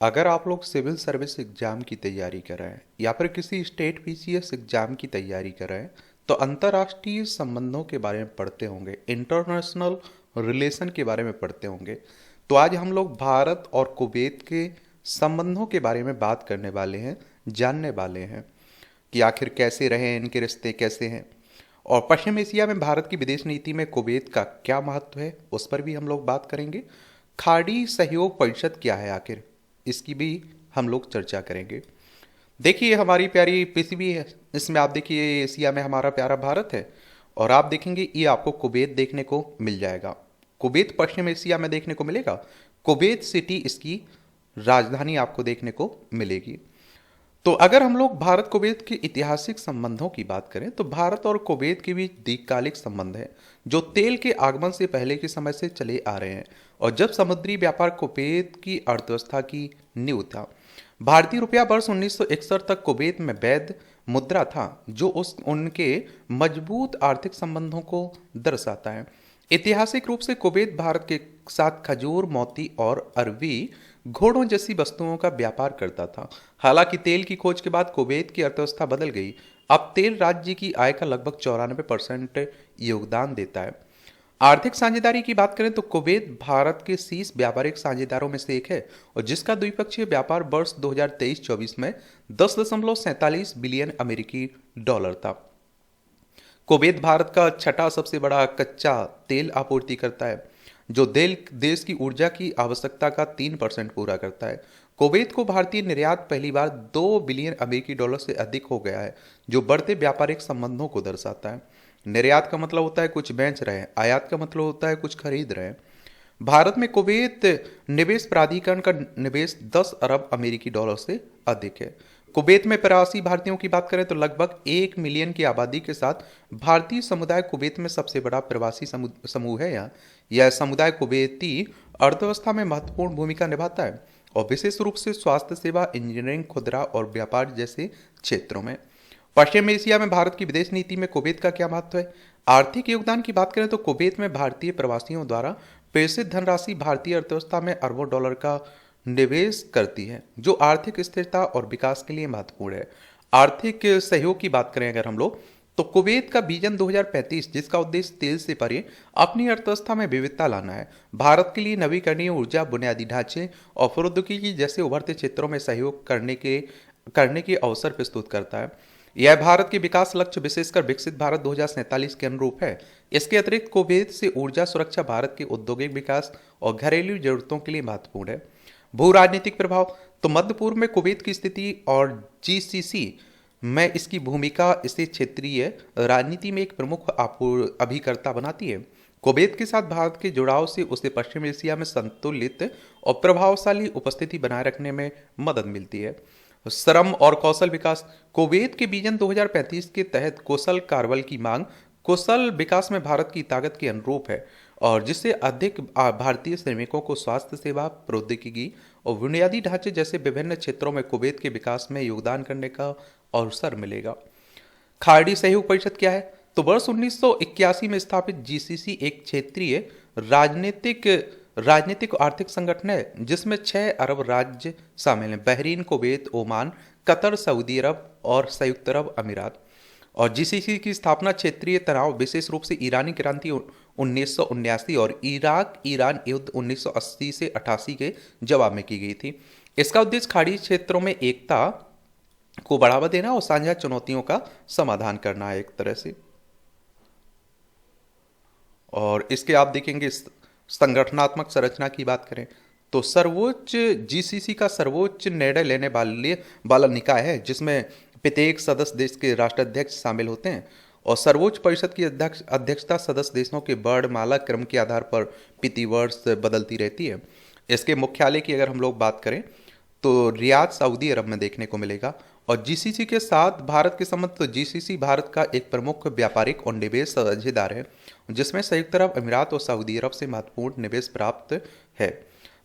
अगर आप लोग सिविल सर्विस एग्जाम की तैयारी कर रहे हैं या फिर किसी स्टेट पीसीएस एग्जाम की तैयारी कर रहे हैं तो अंतर्राष्ट्रीय संबंधों के बारे में पढ़ते होंगे, इंटरनेशनल रिलेशन के बारे में पढ़ते होंगे। तो आज हम लोग भारत और कुवैत के संबंधों के बारे में बात करने वाले हैं, जानने वाले हैं कि आखिर कैसे रहे, इनके रिश्ते कैसे हैं और पश्चिम एशिया में भारत की विदेश नीति में कुवैत का क्या महत्व है, उस पर भी हम लोग बात करेंगे। खाड़ी सहयोग परिषद क्या है आखिर, इसकी भी हम लोग चर्चा करेंगे। देखिए हमारी प्यारी पृथ्वी है, इसमें आप देखिए एशिया में हमारा प्यारा भारत है और आप देखेंगे ये आपको कुवैत देखने को मिल जाएगा। कुवैत पश्चिम एशिया में देखने को मिलेगा। कुवैत सिटी इसकी राजधानी आपको देखने को मिलेगी। तो अगर हम लोग भारत कुवैत के ऐतिहासिक संबंधों की बात करें तो भारत और कुवैत के बीच दीर्घकालिक संबंध है जो तेल के आगमन से पहले के समय से चले आ रहे हैं और जब समुद्री व्यापार कुवैत की अर्थव्यवस्था की नींव था। भारतीय रुपया वर्ष 1961 तक कुवैत में वैध मुद्रा था जो उस उनके मजबूत आर्थिक संबंधों को दर्शाता है। ऐतिहासिक रूप से कुवैत भारत के साथ खजूर, मोती और अरबी घोड़ों जैसी वस्तुओं का व्यापार करता था। हालांकि तेल की खोज के बाद कुवैत की अर्थव्यवस्था बदल गई। अब तेल राज्य की आय का लगभग 94% योगदान देता है। आर्थिक साझेदारी की बात करें तो कुवैत भारत के शीर्ष व्यापारिक साझेदारों में से एक है और जिसका द्विपक्षीय व्यापार वर्ष 2023-24 में 10.47 बिलियन अमेरिकी डॉलर था। कुवैत भारत का छठा सबसे बड़ा कच्चा तेल आपूर्ति करता है जो देश की ऊर्जा की आवश्यकता का 3% पूरा करता है। कुवैत को भारतीय निर्यात पहली बार 2 बिलियन अमेरिकी डॉलर से अधिक हो गया है जो बढ़ते व्यापारिक संबंधों को दर्शाता है। निर्यात का मतलब होता है कुछ बेच रहे हैं, आयात का मतलब होता है कुछ खरीद रहे हैं। भारत में कुवैत निवेश प्राधिकरण का निवेश 10 अरब अमेरिकी डॉलर से अधिक है। कुवैत में प्रवासी भारतीयों की बात करें तो लगभग 1 मिलियन की आबादी के साथ भारतीय समुदाय कुवैत में सबसे बड़ा प्रवासी समूह है। यह समुदाय कुवैती अर्थव्यवस्था में महत्वपूर्ण भूमिका निभाता है और विशेष रूप से स्वास्थ्य सेवा, इंजीनियरिंग, खुदरा और व्यापार जैसे क्षेत्रों में। पश्चिम एशिया में भारत की विदेश नीति में कुवैत का क्या महत्व है? आर्थिक योगदान की बात करें तो कुवैत में भारतीय प्रवासियों द्वारा प्रेषित धनराशि भारतीय अर्थव्यवस्था में अरबों डॉलर का निवेश करती है जो आर्थिक स्थिरता और विकास के लिए महत्वपूर्ण है। आर्थिक सहयोग की बात करें अगर हम लोग तो कुवैत का विजन 2035 जिसका उद्देश्य तेल से परे अपनी अर्थव्यवस्था में विविधता लाना है, भारत के लिए नवीकरणीय ऊर्जा, बुनियादी ढांचे और प्रौद्योगिकी जैसे उभरते क्षेत्रों में सहयोग करने के अवसर प्रस्तुत करता है। यह भारत के विकास लक्ष्य विशेषकर विकसित भारत 2047 के अनुरूप है। इसके अतिरिक्त कुवैत से ऊर्जा सुरक्षा भारत के औद्योगिक विकास और घरेलू जरूरतों के लिए महत्वपूर्ण है। भू राजनीतिक प्रभाव तो मध्य पूर्व में कुवैत की स्थिति और जीसीसी में इसकी भूमिका इसे क्षेत्रीय राजनीति में एक प्रमुख अभिकर्ता बनाती है। कुवैत के साथ भारत के जुड़ाव से उसे पश्चिम एशिया में संतुलित और प्रभावशाली उपस्थिति बनाए रखने में मदद मिलती है। श्रम और कौशल विकास कुवैत के विजन 2035 के तहत कौशल कार्बल की मांग कौशल विकास में भारत की ताकत के अनुरूप है और जिससे अधिक भारतीय श्रमिकों को स्वास्थ्य सेवा, प्रौद्योगिकी और बुनियादी ढांचे जैसे विभिन्न क्षेत्रों में कुवैत के विकास में योगदान करने का अवसर मिलेगा। खाड़ी सहयोग परिषद क्या है? तो वर्ष 1981 में स्थापित जीसीसी एक क्षेत्रीय राजनीतिक आर्थिक संगठन है जिसमें 6 अरब राज्य शामिल हैं: Bahrain, Kuwait, Oman, Qatar, Saudi अरब और संयुक्त अरब अमीरात। और जीसीसी की स्थापना क्षेत्रीय तनाव, विशेष रूप से ईरानी क्रांति 1979 और इराक ईरान युद्ध 1980 से 88 के जवाब में की गई थी। इसका उद्देश्य खाड़ी क्षेत्रों में एकता को बढ़ावा देना और साझा चुनौतियों का समाधान करना है एक तरह से। और इसके आप देखेंगे संगठनात्मक संरचना की बात करें तो सर्वोच्च जीसीसी का सर्वोच्च निर्णय लेने वाला निकाय है जिसमें प्रत्येक सदस्य देश के राष्ट्राध्यक्ष शामिल होते हैं और सर्वोच्च परिषद की अध्यक्षता सदस्य देशों के वर्णमाला क्रम के आधार पर प्रति वर्ष बदलती रहती है। इसके मुख्यालय की अगर हम लोग बात करें तो रियाद सऊदी अरब में देखने को मिलेगा। और जीसीसी के साथ भारत के संबंध तो जीसीसी भारत का एक प्रमुख व्यापारिक और निवेश साझेदार है जिसमें संयुक्त अरब अमीरात और सऊदी अरब से महत्वपूर्ण निवेश प्राप्त है।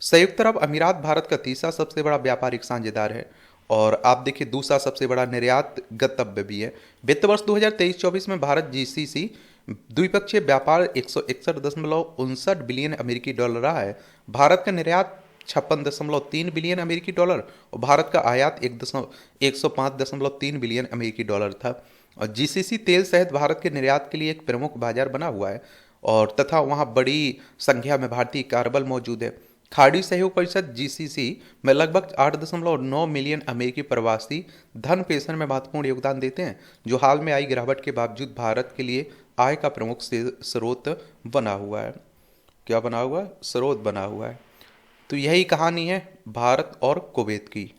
संयुक्त अरब अमीरात भारत का तीसरा सबसे बड़ा व्यापारिक साझेदार है और आप देखिए दूसरा सबसे बड़ा निर्यात गंतव्य भी है। वित्त वर्ष 2023-24 में भारत जीसीसी द्विपक्षीय व्यापार 161.59 बिलियन अमेरिकी डॉलर रहा है। भारत का निर्यात 56.3 बिलियन अमेरिकी डॉलर, और भारत का आयात 105.3 बिलियन अमेरिकी डॉलर था। और जीसीसी तेल सहित भारत के निर्यात के लिए एक प्रमुख बाजार बना हुआ है, और तथा वहाँ बड़ी संख्या में भारतीय कार्यबल मौजूद है। खाड़ी सहयोग परिषद जीसीसी में लगभग 8.9 मिलियन अमेरिकी प्रवासी धन प्रेषण में महत्वपूर्ण योगदान देते हैं, जो हाल में आई गिरावट के बावजूद भारत के लिए आय का प्रमुख स्रोत बना हुआ है। क्या बना हुआ है? स्रोत बना हुआ है। तो यही कहानी है भारत और कुवैत की।